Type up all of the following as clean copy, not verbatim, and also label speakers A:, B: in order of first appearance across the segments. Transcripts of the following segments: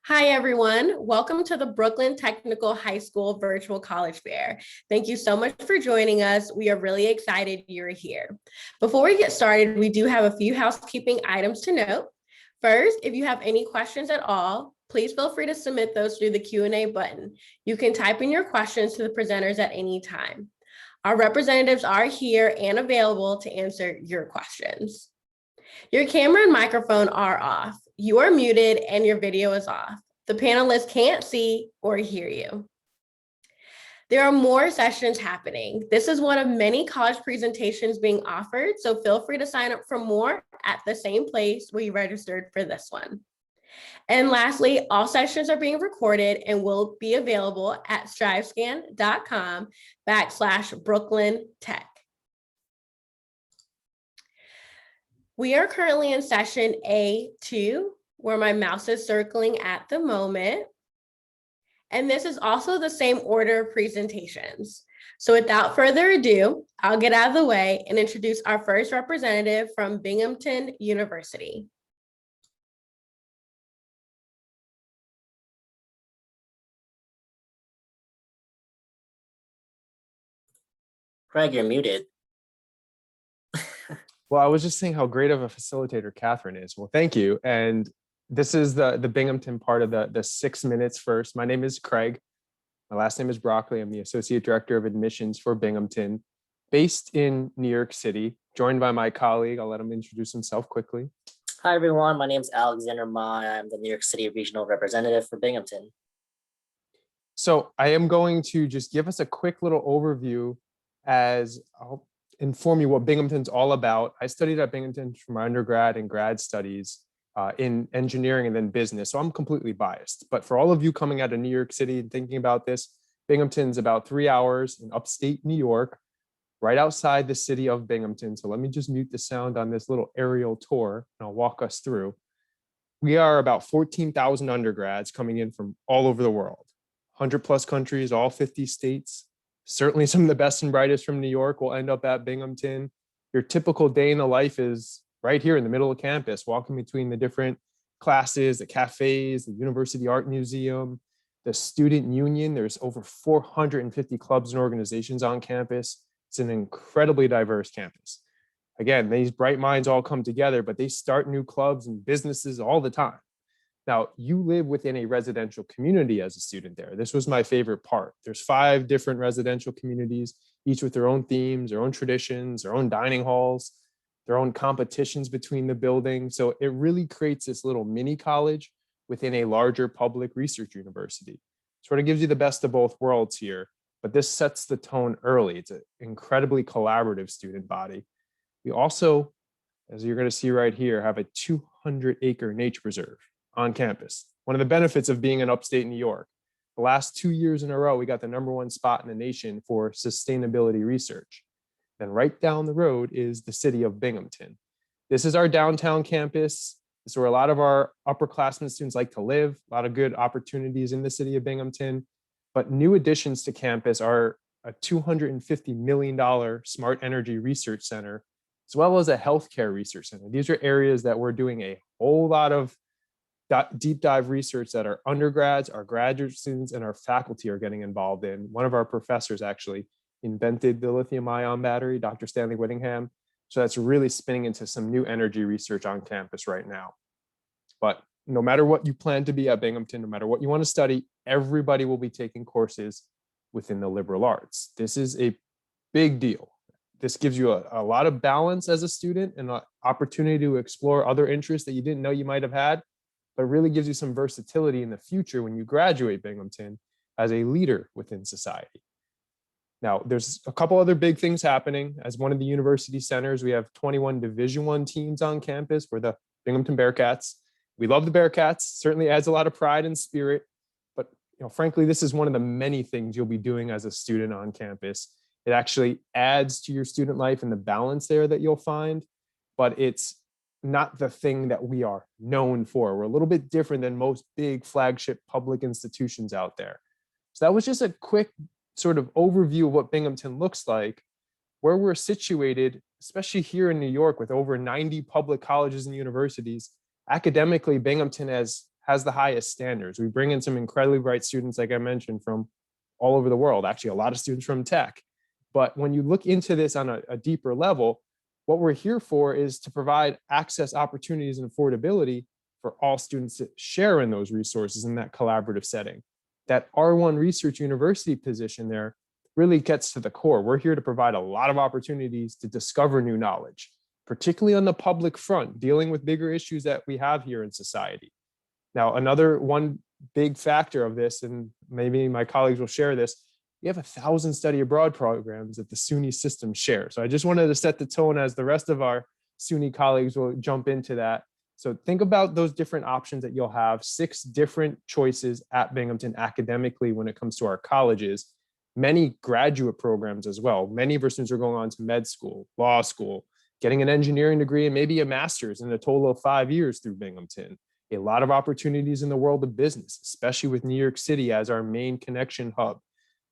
A: Hi, everyone. Welcome to the Brooklyn Technical High School Virtual College Fair. Thank you so much for joining us. We are really excited you're here. Before we get started, we do have a few housekeeping items to note. First, if you have any questions at all, please feel free to submit those through the Q&A button. You can type in your questions to the presenters at any time. Our representatives are here and available to answer your questions. Your camera and microphone are off. You are muted and your video is off. The panelists can't see or hear you. There are more sessions happening. This is one of many college presentations being offered, so feel free to sign up for more at the same place where you registered for this one. And lastly, all sessions are being recorded and will be available at strivescan.com/Brooklyn Tech. We are currently in session A2, where my mouse is circling at the moment. And this is also the same order of presentations. So without further ado, I'll get out of the way and introduce our first representative from Binghamton University.
B: Craig, you're muted.
C: Well, I was just saying how great of a facilitator Catherine is. Well, thank you. And this is the Binghamton part of the 6 minutes first. My name is Craig. My last name is Broccoli. I'm the Associate Director of Admissions for Binghamton, based in New York City, joined by my colleague. I'll let him introduce himself quickly.
B: Hi, everyone. My name is Alexander Ma. I'm the New York City Regional Representative for Binghamton.
C: So I am going to just give us a quick little overview as I'll inform you what Binghamton's all about. I studied at Binghamton for my undergrad and grad studies in engineering and then business. So I'm completely biased. But for all of you coming out of New York City and thinking about this, Binghamton's about 3 hours in upstate New York, right outside the city of Binghamton. So let me just mute the sound on this little aerial tour and I'll walk us through. We are about 14,000 undergrads coming in from all over the world, 100 plus countries, all 50 states. Certainly some of the best and brightest from New York will end up at Binghamton. Your typical day in the life is right here in the middle of campus, walking between the different classes, the cafes, the University Art Museum, the Student Union. There's over 450 clubs and organizations on campus. It's an incredibly diverse campus. Again, these bright minds all come together, but they start new clubs and businesses all the time. Now, you live within a residential community as a student there. This was my favorite part. There's 5 different residential communities, each with their own themes, their own traditions, their own dining halls, their own competitions between the buildings. So it really creates this little mini college within a larger public research university. Sort of gives you the best of both worlds here, but this sets the tone early. It's an incredibly collaborative student body. We also, as you're going to see right here, have a 200-acre nature preserve on campus. One of the benefits of being in upstate New York. The last 2 years in a row, we got the #1 spot in the nation for sustainability research. Then right down the road is the city of Binghamton. This is our downtown campus. This is where a lot of our upperclassmen students like to live, a lot of good opportunities in the city of Binghamton. But new additions to campus are a $250 million smart energy research center, as well as a healthcare research center. These are areas that we're doing a whole lot of deep dive research that our undergrads, our graduate students, and our faculty are getting involved in. One of our professors actually invented the lithium ion battery, Dr. Stanley Whittingham. So that's really spinning into some new energy research on campus right now. But no matter what you plan to be at Binghamton, no matter what you want to study, everybody will be taking courses within the liberal arts. This is a big deal. This gives you a lot of balance as a student and an opportunity to explore other interests that you didn't know you might have had, but really gives you some versatility in the future when you graduate Binghamton as a leader within society. Now, there's a couple other big things happening. As one of the university centers, we have 21 Division I teams on campus. We're the Binghamton Bearcats. We love the Bearcats, certainly adds a lot of pride and spirit, but frankly, this is one of the many things you'll be doing as a student on campus. It actually adds to your student life and the balance there that you'll find, but it's not the thing that we are known for. We're a little bit different than most big flagship public institutions out there. So that was just a quick sort of overview of what Binghamton looks like, where we're situated, especially here in New York with over 90 public colleges and universities. Academically, Binghamton has has the highest standards. We bring in some incredibly bright students, like I mentioned, from all over the world, actually a lot of students from tech. But when you look into this on a deeper level, what we're here for is to provide access, opportunities, and affordability for all students to share in those resources in that collaborative setting. That R1 Research University position there really gets to the core. We're here to provide a lot of opportunities to discover new knowledge, particularly on the public front, dealing with bigger issues that we have here in society. Now, another one big factor of this, and maybe my colleagues will share this, we have 1,000 study abroad programs that the SUNY system shares. So I just wanted to set the tone as the rest of our SUNY colleagues will jump into that. So think about those different options that you'll have, 6 different choices at Binghamton academically when it comes to our colleges, many graduate programs as well. Many of our students are going on to med school, law school, getting an engineering degree, and maybe a master's in a total of 5 years through Binghamton. A lot of opportunities in the world of business, especially with New York City as our main connection hub.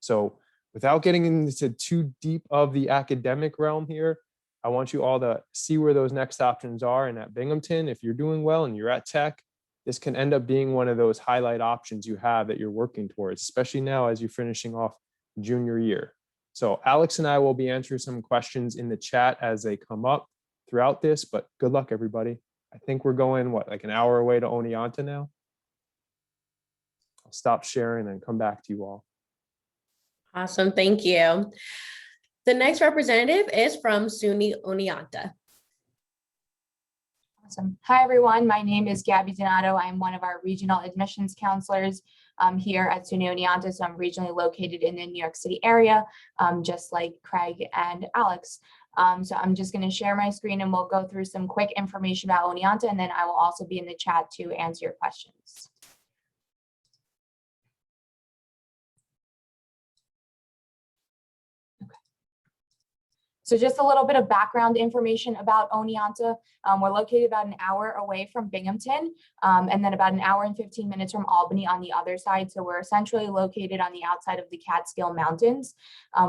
C: So without getting into too deep of the academic realm here, I want you all to see where those next options are. And at Binghamton, if you're doing well and you're at tech, this can end up being one of those highlight options you have that you're working towards, especially now as you're finishing off junior year. So Alex and I will be answering some questions in the chat as they come up throughout this, but good luck, everybody. I think we're going, like an hour away to Oneonta now? I'll stop sharing and come back to you all.
A: Awesome, thank you. The next representative is from SUNY Oneonta.
D: Awesome. Hi, everyone. My name is Gabby Donato. I'm one of our regional admissions counselors here at SUNY Oneonta. So I'm regionally located in the New York City area, just like Craig and Alex. So I'm just going to share my screen and we'll go through some quick information about Oneonta, and then I will also be in the chat to answer your questions. So just a little bit of background information about Oneonta. We're located about an hour away from Binghamton, and then about an hour and 15 minutes from Albany on the other side. So we're essentially located on the outside of the Catskill Mountains.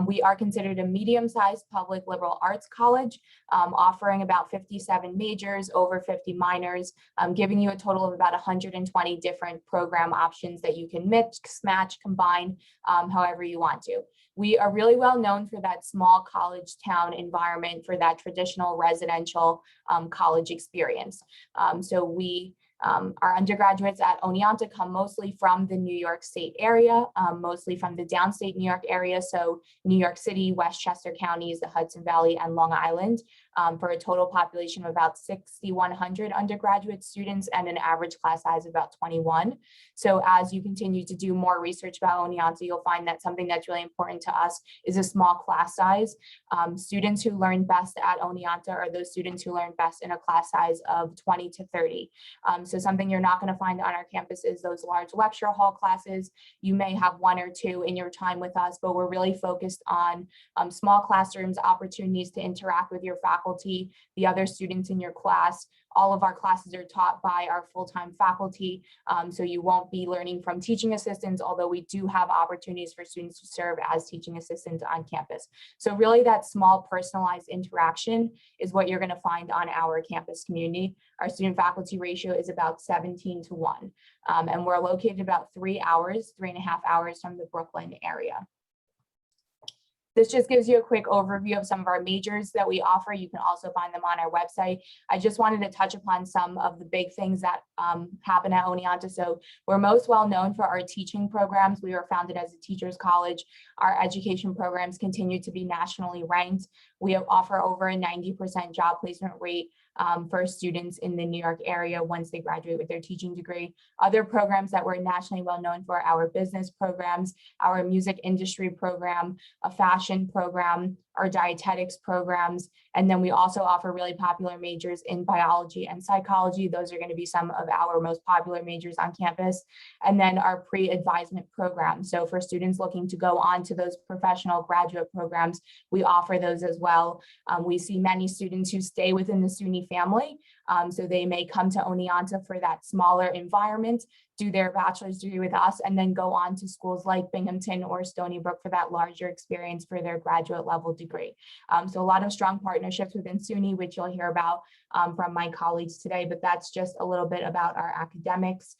D: We are considered a medium-sized public liberal arts college, offering about 57 majors, over 50 minors, giving you a total of about 120 different program options that you can mix, match, combine, however you want to. We are really well known for that small college town environment, for that traditional residential college experience. Our undergraduates at Oneonta come mostly from the New York State area, mostly from the downstate New York area. So New York City, Westchester counties, the Hudson Valley, and Long Island, for a total population of about 6,100 undergraduate students and an average class size of about 21. So as you continue to do more research about Oneonta, you'll find that something that's really important to us is a small class size. Students who learn best at Oneonta are those students who learn best in a class size of 20 to 30. So something you're not going to find on our campus is those large lecture hall classes. You may have 1 or 2 in your time with us, but we're really focused on small classrooms, opportunities to interact with your faculty, the other students in your class. All of our classes are taught by our full-time faculty, so you won't be learning from teaching assistants, although we do have opportunities for students to serve as teaching assistants on campus. So really that small personalized interaction is what you're going to find on our campus community. Our student faculty ratio is about 17 to 1, and we're located about 3.5 hours from the Brooklyn area. This just gives you a quick overview of some of our majors that we offer. You can also find them on our website. I just wanted to touch upon some of the big things that happen at Oneonta. So we're most well known for our teaching programs. We were founded as a teacher's college. Our education programs continue to be nationally ranked. We offer over a 90% job placement rate for students in the New York area once they graduate with their teaching degree. Other programs that we're nationally well known for, our business programs, our music industry program, a fashion program, our dietetics programs, and then we also offer really popular majors in biology and psychology. Those are going to be some of our most popular majors on campus. And then our pre-advisement program. So for students looking to go on to those professional graduate programs, we offer those as well. We see many students who stay within the SUNY family So they may come to Oneonta for that smaller environment, do their bachelor's degree with us, and then go on to schools like Binghamton or Stony Brook for that larger experience for their graduate level degree. So a lot of strong partnerships within SUNY, which you'll hear about from my colleagues today, but that's just a little bit about our academics.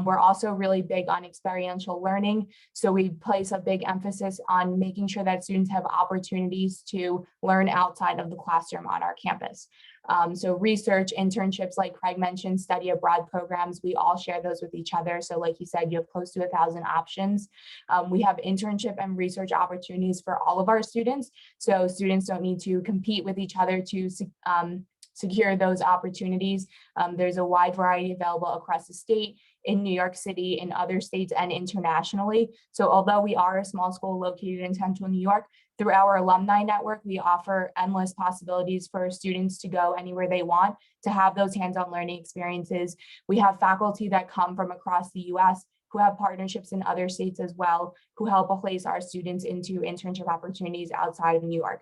D: We're also really big on experiential learning. So we place a big emphasis on making sure that students have opportunities to learn outside of the classroom on our campus. So research, internships, like Craig mentioned, study abroad programs, we all share those with each other. So like you said, you have close to 1,000 options. We have internship and research opportunities for all of our students. So students don't need to compete with each other to secure those opportunities. There's a wide variety available across the state, in New York City, in other states, and internationally. So although we are a small school located in Central New York, through our alumni network, we offer endless possibilities for students to go anywhere they want to have those hands-on learning experiences. We have faculty that come from across the US who have partnerships in other states as well, who help place our students into internship opportunities outside of New York.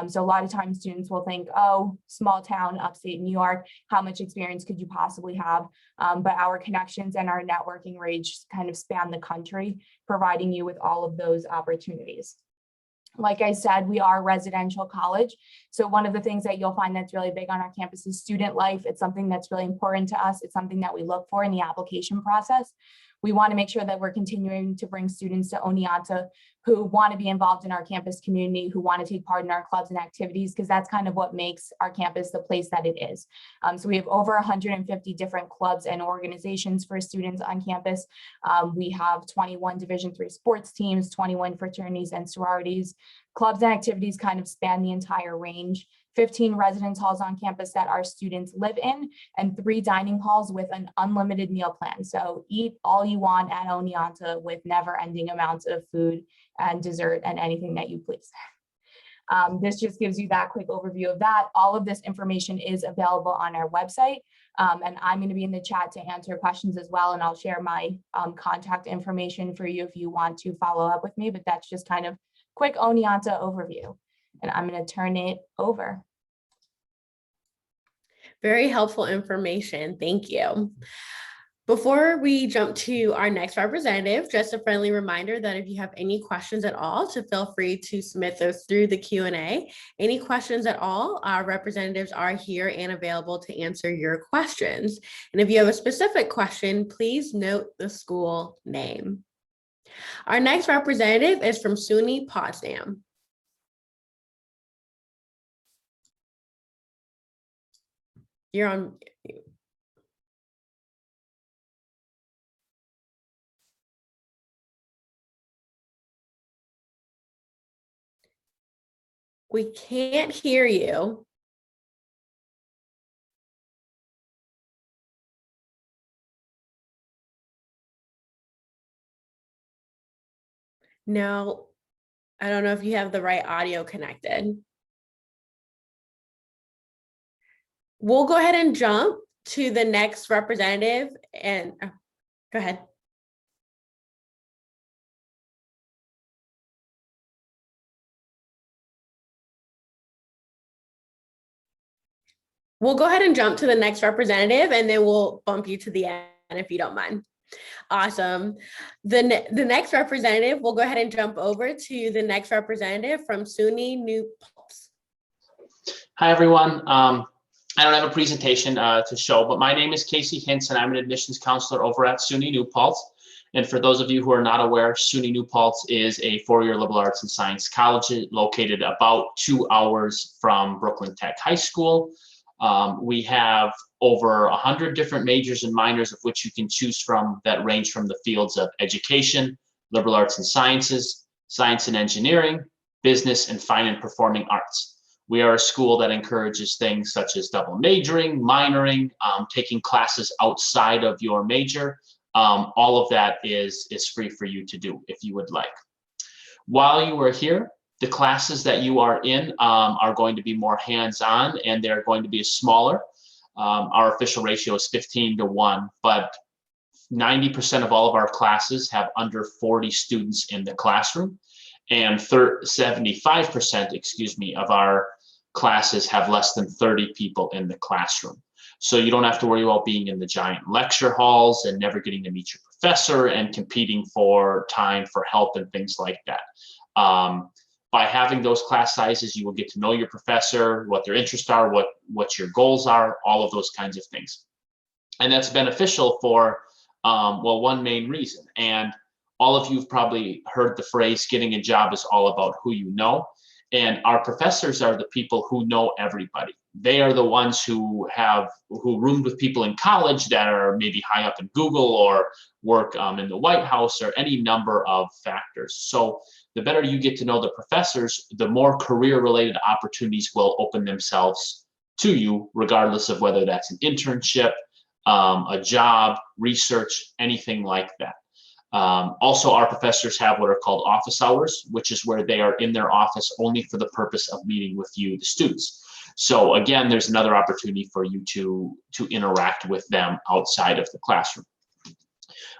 D: So a lot of times students will think, oh, small town, upstate New York, how much experience could you possibly have? But our connections and our networking range kind of span the country, providing you with all of those opportunities. Like I said, we are a residential college. So one of the things that you'll find that's really big on our campus is student life. It's something that's really important to us. It's something that we look for in the application process. We want to make sure that we're continuing to bring students to Oneonta who want to be involved in our campus community, who want to take part in our clubs and activities, because that's kind of what makes our campus the place that it is. So we have over 150 different clubs and organizations for students on campus. We have 21 Division III sports teams, 21 fraternities and sororities. Clubs and activities kind of span the entire range. 15 residence halls on campus that our students live in, and 3 dining halls with an unlimited meal plan. So eat all you want at Oneonta with never-ending amounts of food and dessert and anything that you please. This just gives you that quick overview of that. All of this information is available on our website. And I'm going to be in the chat to answer questions as well. And I'll share my contact information for you if you want to follow up with me, but that's just kind of quick Oneonta overview. And I'm going to turn it over.
A: Very helpful information. Thank you. Before we jump to our next representative, just a friendly reminder that if you have any questions at all, to feel free to submit those through the Q&A. Any questions at all, our representatives are here and available to answer your questions. And if you have a specific question, please note the school name. Our next representative is from SUNY Potsdam. You're on. We can't hear you. No, I don't know if you have the right audio connected. We'll go ahead and jump to the next representative and go ahead. We'll go ahead and jump to the next representative and then we'll bump you to the end if you don't mind. Awesome. The next representative, we'll go ahead and jump over to the next representative from SUNY New Paltz.
E: Hi, everyone. I don't have a presentation to show, but my name is Casey Hintz, and I'm an admissions counselor over at SUNY New Paltz. And for those of you who are not aware, SUNY New Paltz is a 4-year liberal arts and science college located about 2 hours from Brooklyn Tech High School. We have over 100 different majors and minors of which you can choose from that range from the fields of education, liberal arts and sciences, science and engineering, business, and fine and performing arts. We are a school that encourages things such as double majoring, minoring, taking classes outside of your major. All of that is free for you to do if you would like. While you are here, the classes that you are in are going to be more hands-on and they're going to be smaller. Our official ratio is 15-1, but 90% of all of our classes have under 40 students in the classroom, and 75%, of our classes have less than 30 people in the classroom. So you don't have to worry about being in the giant lecture halls and never getting to meet your professor and competing for time for help and things like that. By having those class sizes, you will get to know your professor, what their interests are, what your goals are, all of those kinds of things. And that's beneficial for, well, one main reason. And all of you have probably heard the phrase, getting a job is all about who you know. And our professors are the people who know everybody. They are the ones who roomed with people in college that are maybe high up in Google or work in the White House or any number of factors. So the better you get to know the professors, the more career-related opportunities will open themselves to you, regardless of whether that's an internship, a job, research, anything like that. Also, our professors have what are called office hours, which is where they are in their office only for the purpose of meeting with you, the students. So again, there's another opportunity for you to interact with them outside of the classroom.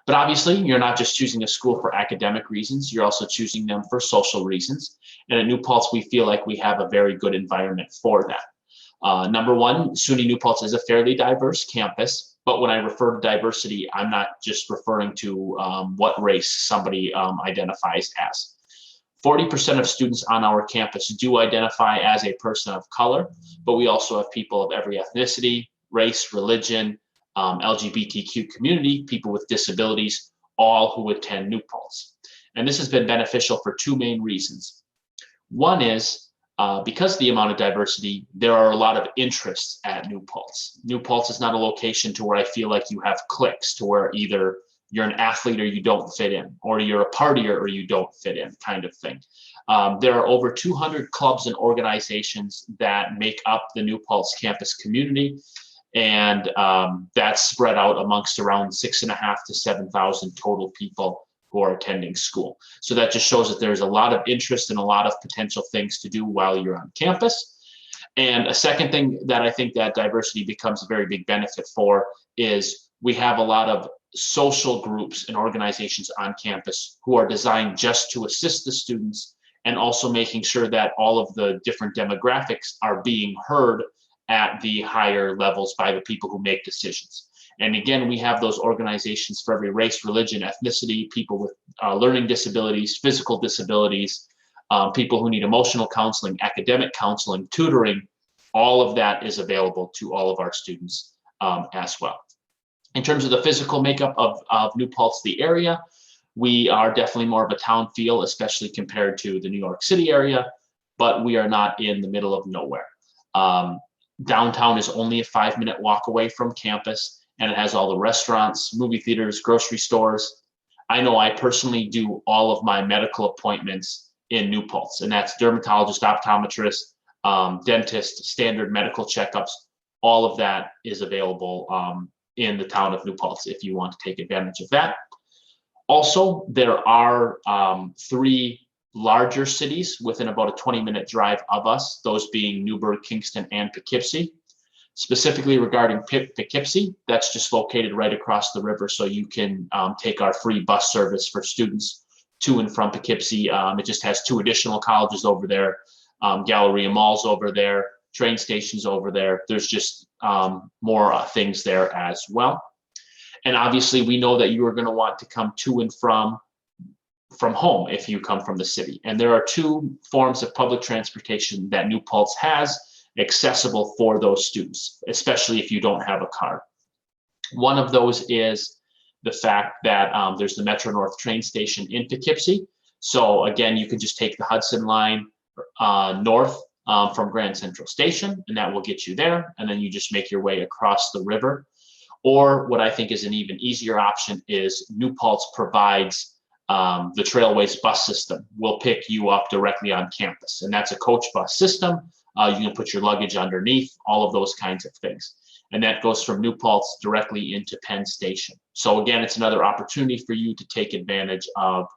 E: But obviously, you're not just choosing a school for academic reasons, you're also choosing them for social reasons. And at New Paltz, we feel like we have a very good environment for that. Number one, SUNY New Paltz is a fairly diverse campus. But when I refer to diversity, I'm not just referring to what race somebody identifies as. 40% of students on our campus do identify as a person of color, but we also have people of every ethnicity, race, religion, LGBTQ community, people with disabilities, all who attend New Paltz. And this has been beneficial for two main reasons. One is, because of the amount of diversity, there are a lot of interests at New Paltz. New Paltz is not a location to where I feel like you have cliques, to where either you're an athlete or you don't fit in, or you're a partier or you don't fit in, kind of thing. There are over 200 clubs and organizations that make up the New Paltz campus community, and that's spread out amongst around 6,500 to 7,000 total people who are attending school. So that just shows that there's a lot of interest and a lot of potential things to do while you're on campus. And a second thing that I think that diversity becomes a very big benefit for is we have a lot of social groups and organizations on campus who are designed just to assist the students, and also making sure that all of the different demographics are being heard at the higher levels by the people who make decisions. And again, we have those organizations for every race, religion, ethnicity, people with learning disabilities, physical disabilities, people who need emotional counseling, academic counseling, tutoring. All of that is available to all of our students as well. In terms of the physical makeup of New Paltz, the area, we are definitely more of a town feel, especially compared to the New York City area, but we are not in the middle of nowhere. Downtown is only a 5-minute walk away from campus, and it has all the restaurants, movie theaters, grocery stores. I know I personally do all of my medical appointments in New Paltz, and that's dermatologist, optometrist, dentist, standard medical checkups. All of that is available in the town of New Paltz if you want to take advantage of that. Also, there are 3 larger cities within about a 20-minute drive of us, those being Newburgh, Kingston, and Poughkeepsie. Specifically regarding Poughkeepsie, that's just located right across the river, so you can take our free bus service for students to and from Poughkeepsie. It just has 2 additional colleges over there, Galleria Malls over there, train stations over there. There's just more things there as well. And obviously, we know that you are going to want to come to and from home if you come from the city. And there are 2 forms of public transportation that New Paltz has accessible for those students, especially if you don't have a car. One of those is the fact that there's the Metro North train station in Poughkeepsie. So again, you can just take the Hudson line north from Grand Central Station, and that will get you there. And then you just make your way across the river. Or what I think is an even easier option is New Paltz provides the Trailways bus system. Will pick you up directly on campus, and that's a coach bus system. You can put your luggage underneath, all of those kinds of things. And that goes from New Paltz directly into Penn Station. So again, it's another opportunity for you to take advantage of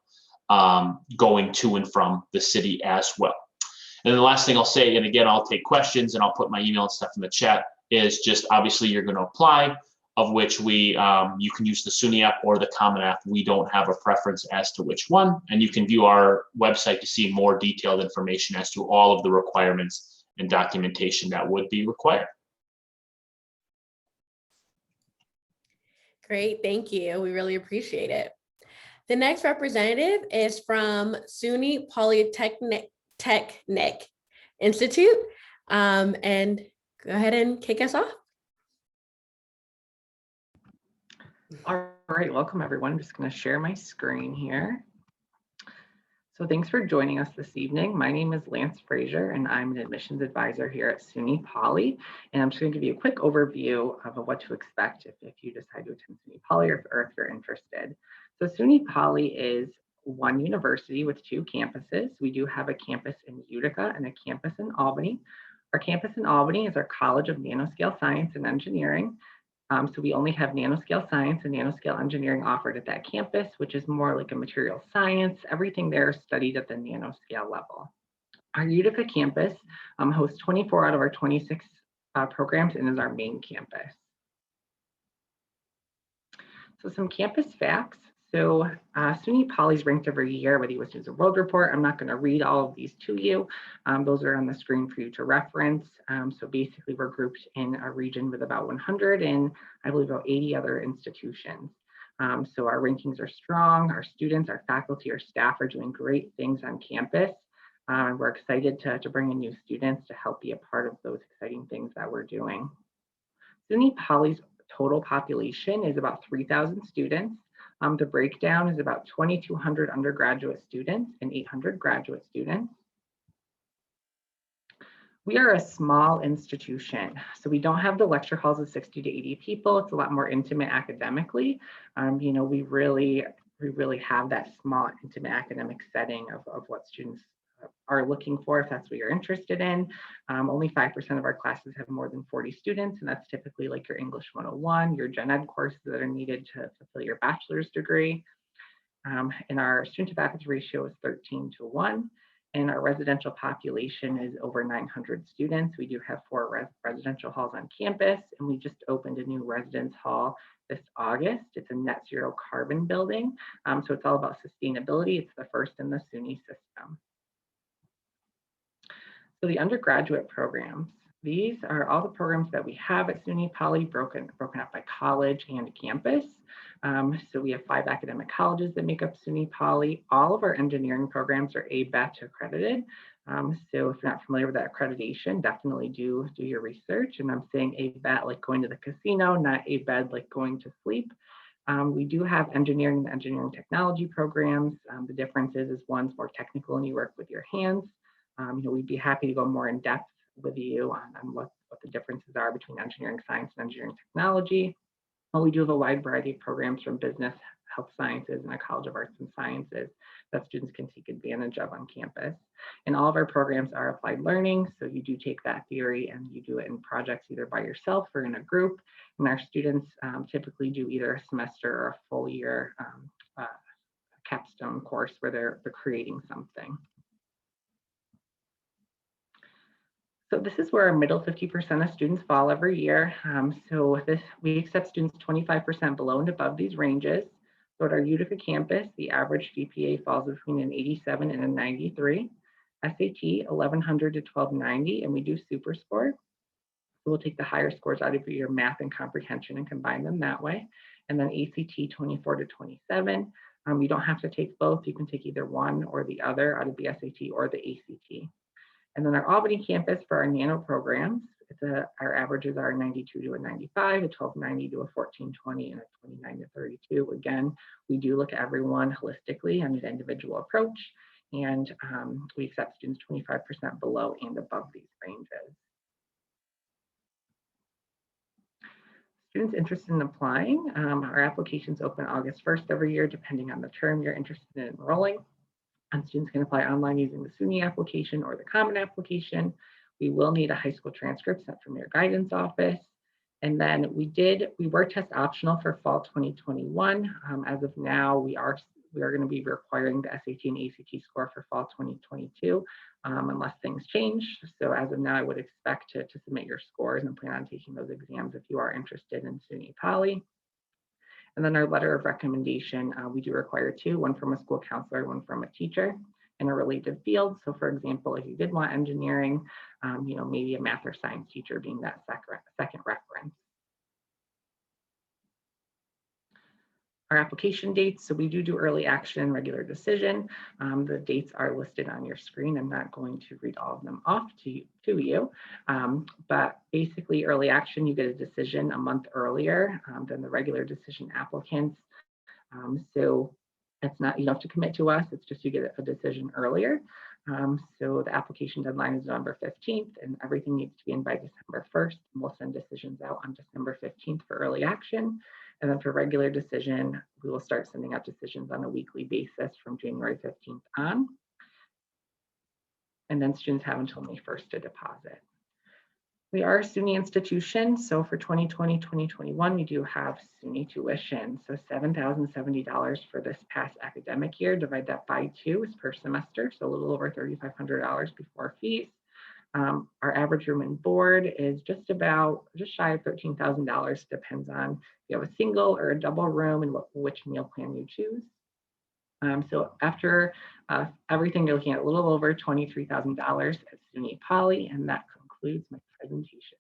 E: going to and from the city as well. And the last thing I'll say, and again, I'll take questions and I'll put my email and stuff in the chat, is just obviously you're going to apply, of which you can use the SUNY app or the Common App. We don't have a preference as to which one, and you can view our website to see more detailed information as to all of the requirements and documentation that would be required.
A: Great, thank you. We really appreciate it. The next representative is from SUNY Polytechnic Institute. And go ahead and kick us off.
F: All right, welcome everyone. I'm just going to share my screen here. So thanks for joining us this evening. My name is Lance Frazier and I'm an admissions advisor here at SUNY Poly. And I'm just going to give you a quick overview of what to expect if you decide to attend SUNY Poly or if you're interested. So SUNY Poly is one university with two campuses. We do have a campus in Utica and a campus in Albany. Our campus in Albany is our College of Nanoscale Science and Engineering. So we only have nanoscale science and nanoscale engineering offered at that campus, which is more like a material science. Everything there is studied at the nanoscale level. Our Utica campus hosts 24 out of our 26 programs and is our main campus. So some campus facts. So SUNY Poly is ranked every year, whether you wish to use a world report. I'm not going to read all of these to you. Those are on the screen for you to reference. So basically, we're grouped in a region with about 100 and I believe about 80 other institutions. So our rankings are strong. Our students, our faculty, our staff are doing great things on campus. We're excited to bring in new students to help be a part of those exciting things that we're doing. SUNY Poly's total population is about 3,000 students. The breakdown is about 2,200 undergraduate students and 800 graduate students. We are a small institution, so we don't have the lecture halls of 60 to 80 people. It's a lot more intimate academically. You know, we really have that small, intimate academic setting of what students are looking for if that's what you're interested in. Only 5% of our classes have more than 40 students, and that's typically like your English 101, your gen ed courses that are needed to fulfill your bachelor's degree. And our student to faculty ratio is 13:1, and our residential population is over 900 students. We do have 4 residential halls on campus, and we just opened a new residence hall this August. It's a net zero carbon building, so it's all about sustainability. It's the first in the SUNY system. So the undergraduate programs, these are all the programs that we have at SUNY Poly broken up by college and campus. So we have 5 academic colleges that make up SUNY Poly. All of our engineering programs are ABET accredited. So if you're not familiar with that accreditation, definitely do your research. And I'm saying ABET like going to the casino, not ABET like going to sleep. We do have engineering and engineering technology programs. The difference is one's more technical and you work with your hands. You know, we'd be happy to go more in depth with you on what the differences are between engineering science and engineering technology. But we do have a wide variety of programs from business, health sciences, and a College of Arts and Sciences that students can take advantage of on campus. And all of our programs are applied learning. So you do take that theory and you do it in projects either by yourself or in a group. And our students typically do either a semester or a full year capstone course where they're creating something. So this is where our middle 50% of students fall every year. So we accept students 25% below and above these ranges. So at our Utica campus, the average GPA falls between an 87 and a 93. SAT 1100 to 1290, and we do super score. So we'll take the higher scores out of your math and comprehension and combine them that way. And then ACT 24 to 27. You don't have to take both. You can take either one or the other out of the SAT or the ACT. And then our Albany campus for our nano programs, our averages are 92 to a 95, a 1290 to a 1420, and a 29 to 32. Again, we do look at everyone holistically on an individual approach, and we accept students 25% below and above these ranges. Students interested in applying, our applications open August 1st every year, depending on the term you're interested in enrolling. And students can apply online using the SUNY application or the Common application. We will need a high school transcript sent from your guidance office. And then we were test optional for fall 2021. As of now, we are going to be requiring the SAT and ACT score for fall 2022, unless things change. So as of now, I would expect to submit your scores and plan on taking those exams if you are interested in SUNY Poly. And then our letter of recommendation, we do require 2, one from a school counselor, one from a teacher in a related field. So for example, if you did want engineering, you know, maybe a math or science teacher being that second reference. our application dates. So we do early action, regular decision. The dates are listed on your screen. I'm not going to read all of them off to you. But basically early action, you get a decision a month earlier than the regular decision applicants. So it's not, you don't have to commit to us, it's just you get a decision earlier. So the application deadline is November 15th and everything needs to be in by December 1st. And we'll send decisions out on December 15th for early action. And then for regular decision, we will start sending out decisions on a weekly basis from January 15th on. And then students have until May 1st to deposit. We are a SUNY institution, so for 2020-2021, we do have SUNY tuition. So $7,070 for this past academic year. Divide that by 2 is per semester, so a little over $3,500 before fees. Our average room and board is just shy of $13,000. Depends on if you have a single or a double room and which meal plan you choose. So after everything, you're looking at a little over $23,000 at SUNY Poly, and that concludes my presentation.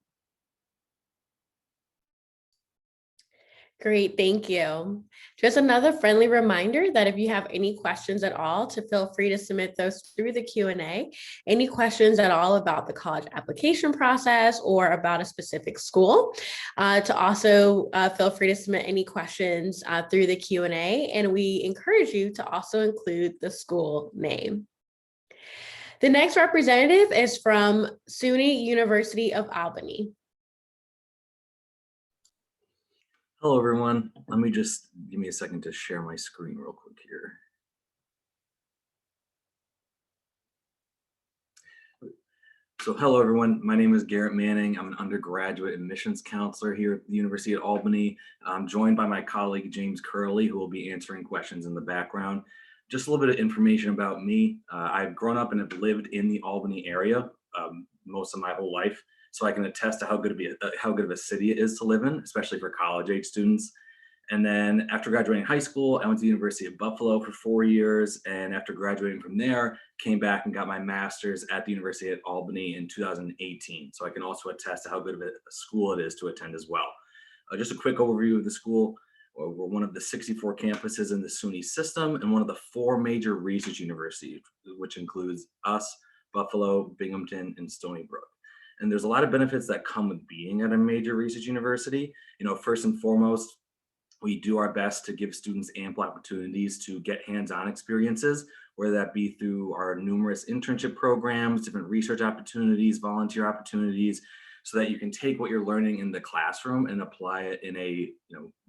A: Great, thank you. Just another friendly reminder that if you have any questions at all, to feel free to submit those through the Q&A. Any questions at all about the college application process or about a specific school, to also feel free to submit any questions through the Q&A, and we encourage you to also include the school name. The next representative is from SUNY University of Albany.
G: Hello, everyone. Let me just give me a second to share my screen real quick here. So hello, everyone. My name is Garrett Manning. I'm an undergraduate admissions counselor here at the University of Albany. I'm joined by my colleague, James Curley, who will be answering questions in the background. Just a little bit of information about me. I've grown up and have lived in the Albany area most of my whole life. So I can attest to how good of a city it is to live in, especially for college age students. And then after graduating high school, I went to the University of Buffalo for 4 years. And after graduating from there, came back and got my master's at the University of Albany in 2018. So I can also attest to how good of a school it is to attend as well. Just a quick overview of the school. We're one of the 64 campuses in the SUNY system and one of the 4 major research universities, which includes us, Buffalo, Binghamton, and Stony Brook. And there's a lot of benefits that come with being at a major research university. You know, first and foremost, we do our best to give students ample opportunities to get hands-on experiences, whether that be through our numerous internship programs, different research opportunities, volunteer opportunities, so that you can take what you're learning in the classroom and apply it in a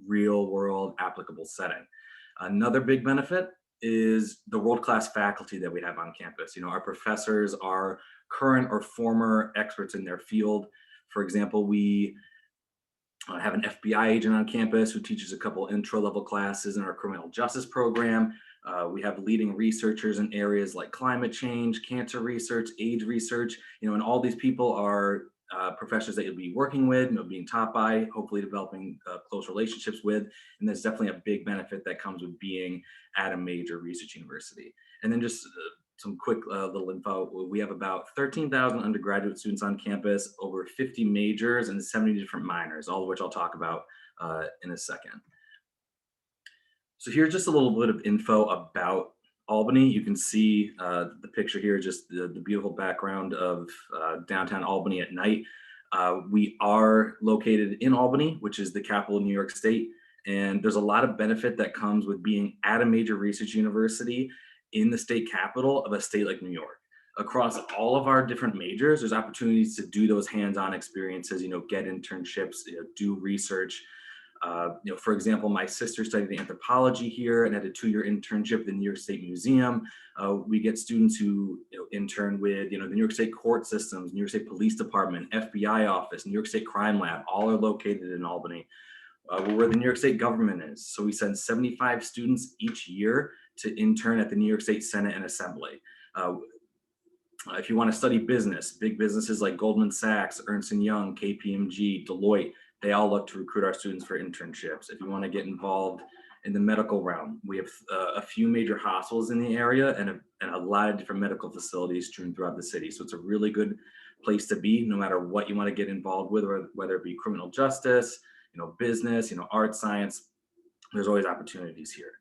G: real world applicable setting. Another big benefit is the world-class faculty that we have on campus. You know, our professors are current or former experts in their field. For example, we have an FBI agent on campus who teaches a couple intro-level classes in our criminal justice program. We have leading researchers in areas like climate change, cancer research, AIDS research, and all these people are professors that you'll be working with, being taught by, hopefully developing close relationships with. And there's definitely a big benefit that comes with being at a major research university. And then just some quick little info. We have about 13,000 undergraduate students on campus, over 50 majors and 70 different minors, all of which I'll talk about in a second. So here's just a little bit of info about Albany. You can see the picture here, just the beautiful background of downtown Albany at night. We are located in Albany, which is the capital of New York State. And there's a lot of benefit that comes with being at a major research university in the state capital of a state like New York. Across all of our different majors, there's opportunities to do those hands-on experiences, get internships, do research. For example, my sister studied anthropology here and had a 2-year internship at the New York State Museum. We get students who intern with the New York State court systems, New York State Police Department, FBI office, New York State Crime Lab, all are located in Albany. Where the New York State government is. So we send 75 students each year to intern at the New York State Senate and Assembly. If you want to study business, big businesses like Goldman Sachs, Ernst & Young, KPMG, Deloitte, they all look to recruit our students for internships. If you want to get involved in the medical realm, we have a few major hospitals in the area and a lot of different medical facilities strewn throughout the city. So it's a really good place to be, no matter what you want to get involved with, whether it be criminal justice, business, art, science. there's always opportunities here.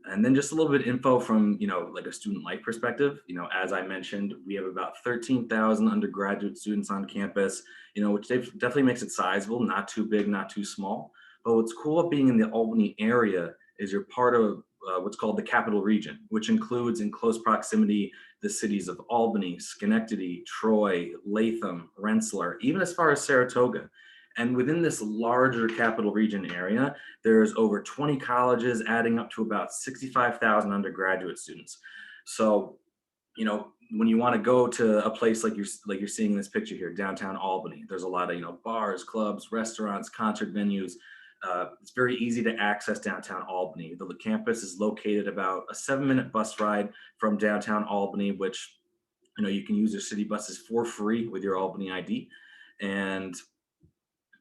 G: And then just a little bit of info from, like a student life perspective. As I mentioned, we have about 13,000 undergraduate students on campus, which definitely makes it sizable, not too big, not too small. But what's cool about being in the Albany area is you're part of what's called the Capital Region, which includes in close proximity the cities of Albany, Schenectady, Troy, Latham, Rensselaer, even as far as Saratoga. And within this larger Capital Region area, there's over 20 colleges adding up to about 65,000 undergraduate students. So, when you want to go to a place like you're seeing in this picture here, downtown Albany, there's a lot of, bars, clubs, restaurants, concert venues. It's very easy to access downtown Albany. The campus is located about a 7-minute bus ride from downtown Albany, which, you can use your city buses for free with your Albany ID. And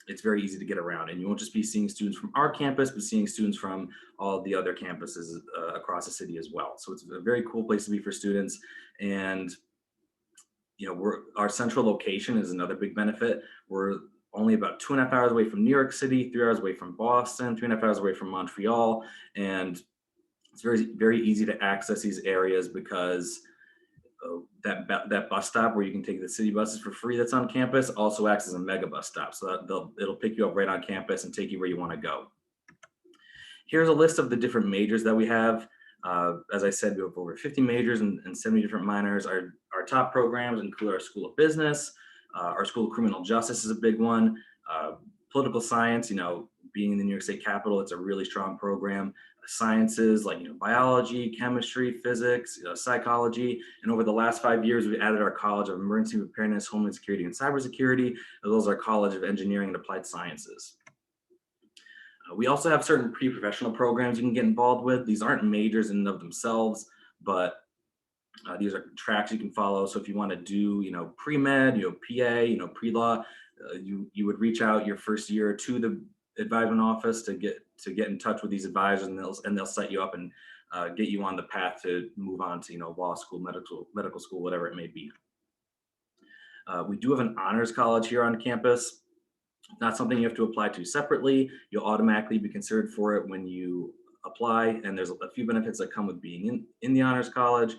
G: it's very easy to get around, and you won't just be seeing students from our campus, but seeing students from all the other campuses across the city as well. So it's a very cool place to be for students. And, our central location is another big benefit. We're only about 2.5 hours away from New York City, 3 hours away from Boston, 3.5 hours away from Montreal. And it's very, very easy to access these areas because that bus stop where you can take the city buses for free that's on campus also acts as a mega bus stop. So that it'll pick you up right on campus and take you where you want to go. Here's a list of the different majors that we have. As I said, we have over 50 majors and 70 different minors. Our top programs include our School of Business, our School of Criminal Justice is a big one. Political science, being in the New York State Capitol, it's a really strong program. Sciences like biology, chemistry, physics, psychology, and over the last 5 years, we've added our College of Emergency Preparedness, Homeland Security, and Cybersecurity, as well as our College of Engineering and Applied Sciences. We also have certain pre-professional programs you can get involved with. These aren't majors in and of themselves, but these are tracks you can follow. So if you want to do, pre-med, PA, pre-law, you would reach out your first year to the advisement office to get in touch with these advisors, and they'll set you up and get you on the path to move on to law school, medical school, whatever it may be. We do have an honors college here on campus. Not something you have to apply to separately. You'll automatically be considered for it when you apply, and there's a few benefits that come with being in the honors college.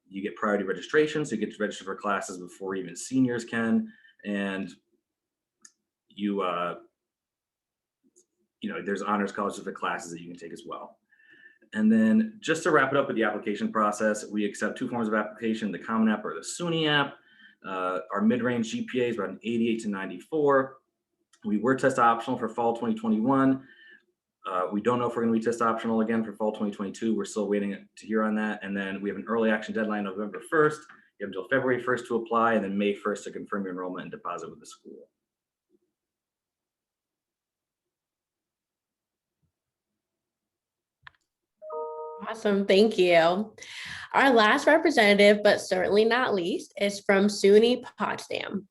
G: You get priority registration, so you get to register for classes before even seniors can, and there's honors colleges for classes that you can take as well. And then just to wrap it up with the application process, we accept 2 forms of application, the Common App or the SUNY app. Our mid-range GPA is around 88 to 94. We were test optional for fall 2021. We don't know if we're going to be test optional again for fall 2022. We're still waiting to hear on that. And then we have an early action deadline November 1st. You have until February 1st to apply, and then May 1st to confirm your enrollment and deposit with the school.
A: Awesome, thank you. Our last representative, but certainly not least, is from SUNY Potsdam.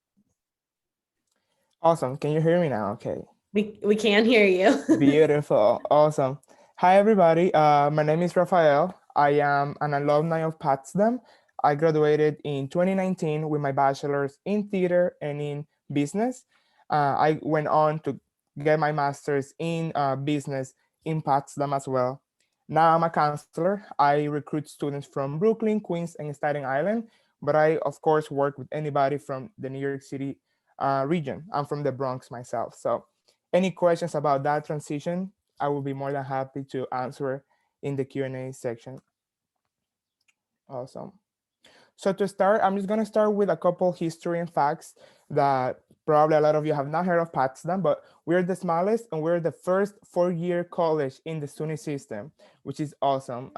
H: Awesome. Can you hear me now? Okay.
A: We can hear you.
H: Beautiful. Awesome. Hi, everybody. My name is Rafael. I am an alumni of Potsdam. I graduated in 2019 with my bachelor's in theater and in business. I went on to get my master's in business in Potsdam as well. Now I'm a counselor. I recruit students from Brooklyn, Queens, and Staten Island, but I, of course, work with anybody from the New York City region. I'm from the Bronx myself. So any questions about that transition, I will be more than happy to answer in the Q&A section. Awesome. So to start, I'm just going to start with a couple history and facts that probably a lot of you have not heard of Potsdam, but we're the smallest and we're the first 4-year college in the SUNY system, which is awesome.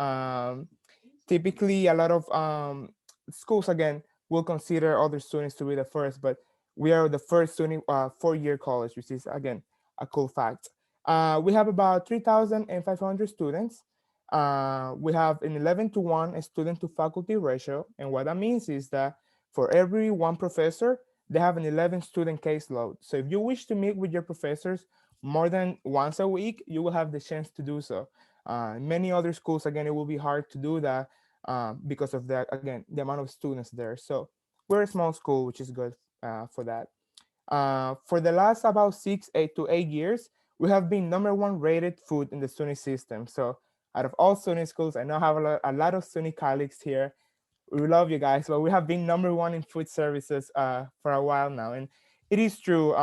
H: Typically, a lot of schools, again, will consider other students to be the first, but we are the first SUNY 4-year college, which is, again, a cool fact. We have about 3,500 students. We have an 11-to-1 student to faculty ratio. And what that means is that for every 1 professor, they have an 11 student caseload. So if you wish to meet with your professors more than once a week, you will have the chance to do so. Many other schools, again, it will be hard to do that because of that, again, the amount of students there. So we're a small school, which is good for that. For the last about 6 to 8 years, We have been #1 rated food in the SUNY system. So out of all SUNY schools, I know I have a lot of SUNY colleagues here. We love you guys, but we have been #1 in food services for a while now. And it is true.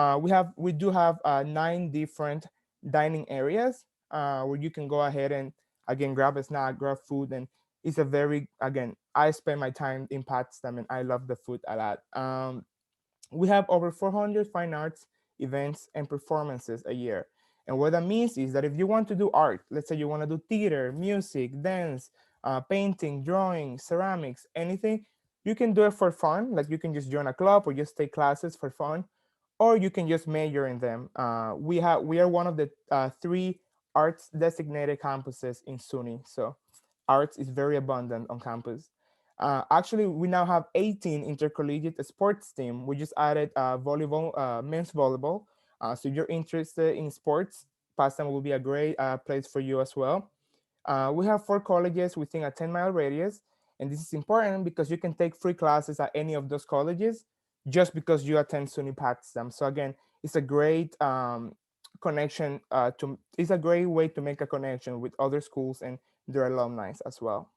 H: We do have 9 different dining areas where you can go ahead and again grab a snack, grab food, and it's a very again. I spend my time in Potsdam, and I love the food a lot. We have over 400 fine arts events and performances a year. And what that means is that if you want to do art, let's say you want to do theater, music, dance, painting, drawing, ceramics, anything, you can do it for fun. Like you can just join a club or just take classes for fun, or you can just major in them. We are one of the 3 arts designated campuses in SUNY, so arts is very abundant on campus. Actually, we now have 18 intercollegiate sports team. We just added volleyball, men's volleyball. So if you're interested in sports, Potsdam will be a great place for you as well. We have 4 colleges within a 10-mile radius. And this is important because you can take free classes at any of those colleges just because you attend SUNY Potsdam. So again, it's a great connection it's a great way to make a connection with other schools and their alumni as well.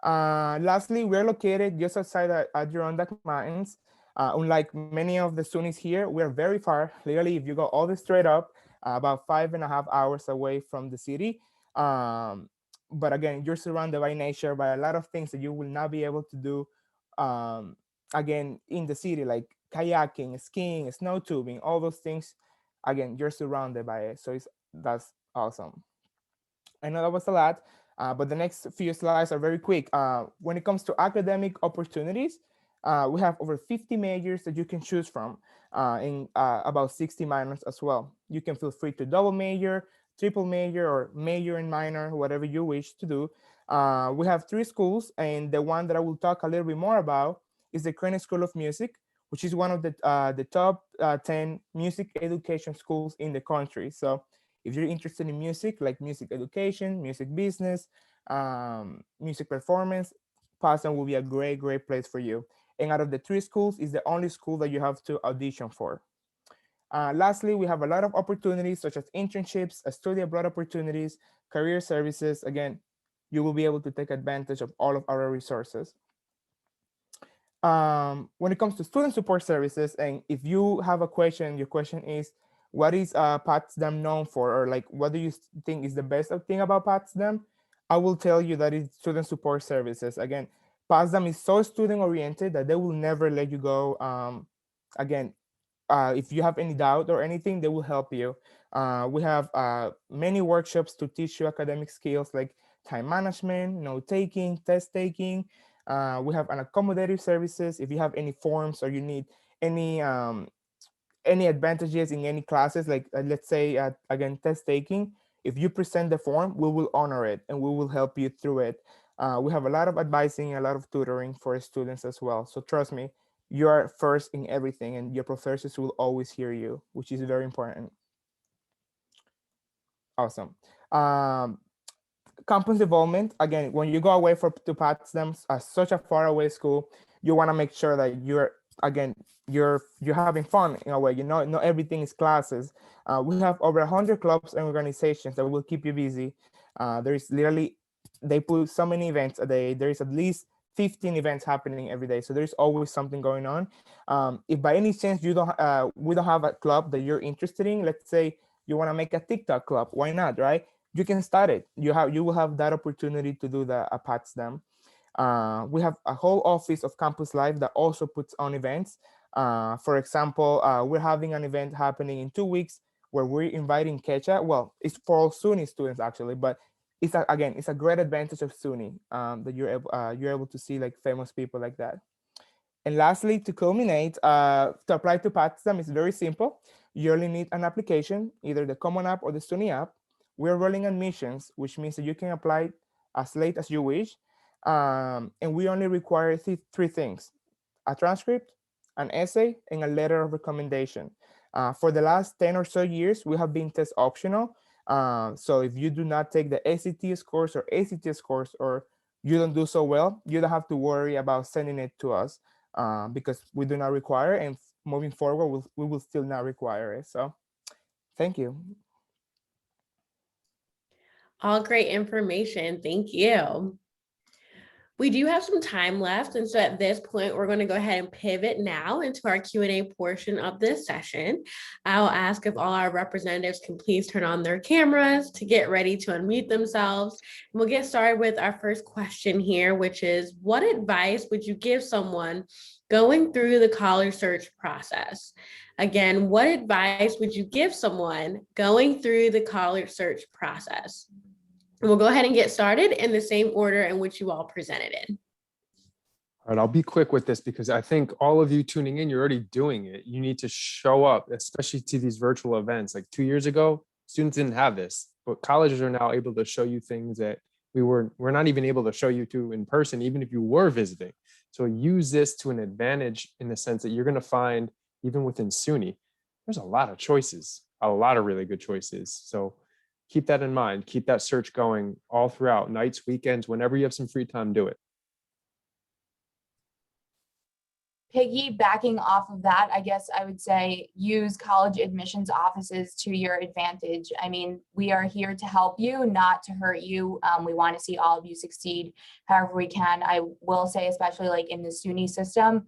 H: Lastly, we're located just outside the Adirondack Mountains. Unlike many of the SUNYs here, we're very far. Literally, if you go all the straight up, about 5.5 hours away from the city. But again, you're surrounded by nature, by a lot of things that you will not be able to do again in the city, like kayaking, skiing, snow tubing, all those things. Again, you're surrounded by it. So that's awesome. I know that was a lot, but the next few slides are very quick. When it comes to academic opportunities, we have over 50 majors that you can choose from in about 60 minors as well. You can feel free to double major, triple major, or major and minor, whatever you wish to do. We have 3 schools, and the one that I will talk a little bit more about is the Crane School of Music, which is one of the top 10 music education schools in the country. So if you're interested in music, like music education, music business, music performance, Potsdam will be a great, great place for you. And out of the 3 schools, is the only school that you have to audition for. Lastly, we have a lot of opportunities such as internships, study abroad opportunities, career services. Again, you will be able to take advantage of all of our resources. When it comes to student support services, and if you have a question, your question is, what is Potsdam known for, or like, what do you think is the best thing about Potsdam? I will tell you that it's student support services. Again, Potsdam is so student oriented that they will never let you go. Again, if you have any doubt or anything, they will help you. We have many workshops to teach you academic skills like time management, note taking, test taking. We have an accommodative services. If you have any forms or you need any advantages in any classes, like let's say again test taking, if you present the form, we will honor it and we will help you through it. We have a lot of advising, a lot of tutoring for students as well. So trust me, you are first in everything, and your professors will always hear you, which is very important. Awesome. Campus development, again, when you go away to Potsdam, such a far away school, you want to make sure that you're having fun in a way. Not everything is classes. We have over 100 clubs and organizations that will keep you busy. There is literally, they put so many events a day. There is at least 15 events happening every day, so there's always something going on. If by any chance we don't have a club that you're interested in, let's say you want to make a TikTok club, why not, right? You can start it. You will have that opportunity to do that at Potsdam. We have a whole office of Campus Life that also puts on events. For example, we're having an event happening in 2 weeks where we're inviting Kecha. Well, it's for all SUNY students actually, but it's a great advantage of SUNY that you're able to see like famous people like that. And lastly, to culminate, to apply to Potsdam is very simple. You only need an application, either the Common App or the SUNY app. We're rolling admissions, which means that you can apply as late as you wish. And we only require 3 things: a transcript, an essay, and a letter of recommendation. For the last 10 or so years, we have been test optional. So if you do not take the ACT scores or ACT scores, or you don't do so well, you don't have to worry about sending it to us because we do not require it, and moving forward, we will still not require it. So thank you.
A: All great information. Thank you. We do have some time left, and so at this point, we're going to go ahead and pivot now into our Q&A portion of this session. I'll ask if all our representatives can please turn on their cameras to get ready to unmute themselves. And we'll get started with our first question here, which is, what advice would you give someone going through the college search process? Again, what advice would you give someone going through the college search process? And we'll go ahead and get started in the same order in which you all presented it.
C: All right, I'll be quick with this because I think all of you tuning in, you're already doing it. You need to show up, especially to these virtual events. Like 2 years ago, students didn't have this, but colleges are now able to show you things that we're not even able to show you to in person, even if you were visiting. So use this to an advantage in the sense that you're going to find, even within SUNY, there's a lot of choices, a lot of really good choices. So keep that in mind. Keep that search going all throughout, nights, weekends, whenever you have some free time, do it.
D: Piggybacking off of that, I guess I would say use college admissions offices to your advantage. I mean, we are here to help you, not to hurt you. We want to see all of you succeed however we can. I will say, especially like in the SUNY system,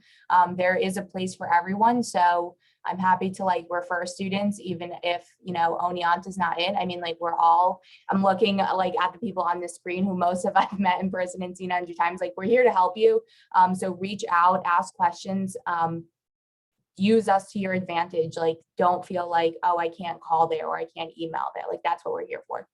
D: there is a place for everyone. So I'm happy to like refer students, even if, you know, Oneonta is not it. I mean, like I'm looking like at the people on the screen who most of I've met in person and seen 100 times. Like, we're here to help you. So reach out, ask questions, use us to your advantage. Like, don't feel like, oh, I can't call there or I can't email there. Like, that's what we're here for.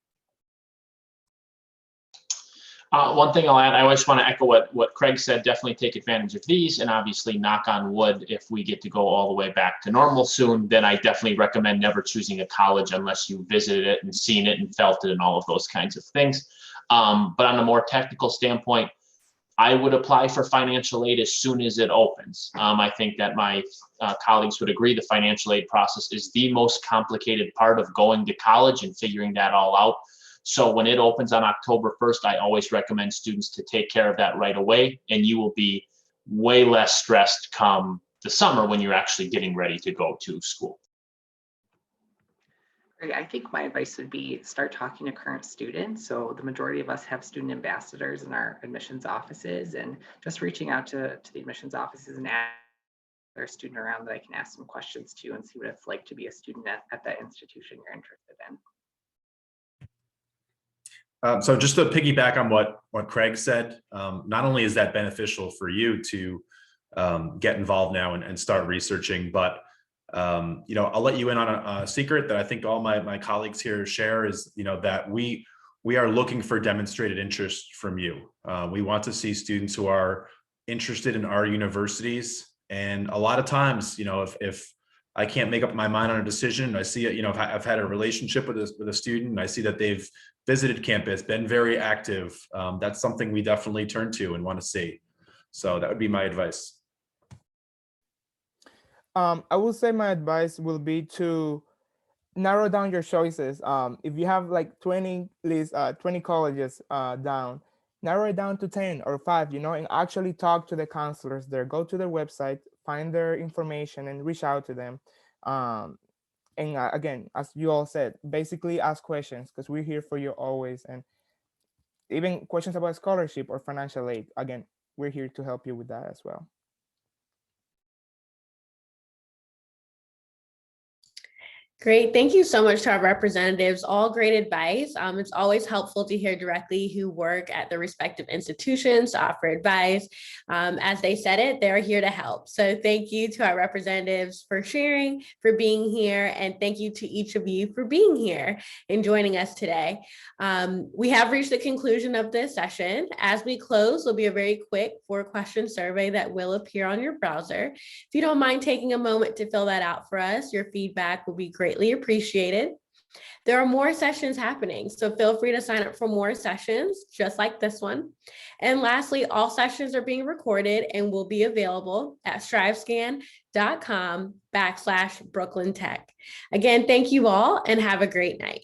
E: One thing I'll add, I just want to echo what Craig said. Definitely take advantage of these, and obviously, knock on wood, if we get to go all the way back to normal soon, then I definitely recommend never choosing a college unless you visited it and seen it and felt it and all of those kinds of things. But on a more technical standpoint, I would apply for financial aid as soon as it opens. I think that my colleagues would agree the financial aid process is the most complicated part of going to college and figuring that all out. So when it opens on October 1st, I always recommend students to take care of that right away, and you will be way less stressed come the summer when you're actually getting ready to go to school.
F: I think my advice would be start talking to current students. So the majority of us have student ambassadors in our admissions offices, and just reaching out to the admissions offices and ask their student around that I can ask some questions to and see what it's like to be a student at that institution you're interested in.
I: So just to piggyback on what Craig said, not only is that beneficial for you to get involved now and start researching, but you know, I'll let you in on a secret that I think all my colleagues here share is, you know, that we are looking for demonstrated interest from you. We want to see students who are interested in our universities, and a lot of times, you know, if I can't make up my mind on a decision, I see it, you know, if I've had a relationship with a student and I see that they've visited campus, been very active, that's something we definitely turn to and want to see. So that would be my advice.
H: I will say my advice will be to narrow down your choices. If you have like 20 colleges down, narrow it down to 10 or 5, you know, and actually talk to the counselors there. Go to their website, find their information and reach out to them. And again, as you all said, basically ask questions because we're here for you always. And even questions about scholarship or financial aid, again, we're here to help you with that as well.
A: Great. Thank you so much to our representatives. All great advice. It's always helpful to hear directly who work at the respective institutions to offer advice. As they said it, they're here to help. So thank you to our representatives for sharing, for being here, and thank you to each of you for being here and joining us today. We have reached the conclusion of this session. As we close, there'll be a very quick 4-question survey that will appear on your browser. If you don't mind taking a moment to fill that out for us, your feedback will be greatly appreciated. There are more sessions happening, so feel free to sign up for more sessions just like this one. And lastly, all sessions are being recorded and will be available at strivescan.com/BrooklynTech. Again, thank you all and have a great night.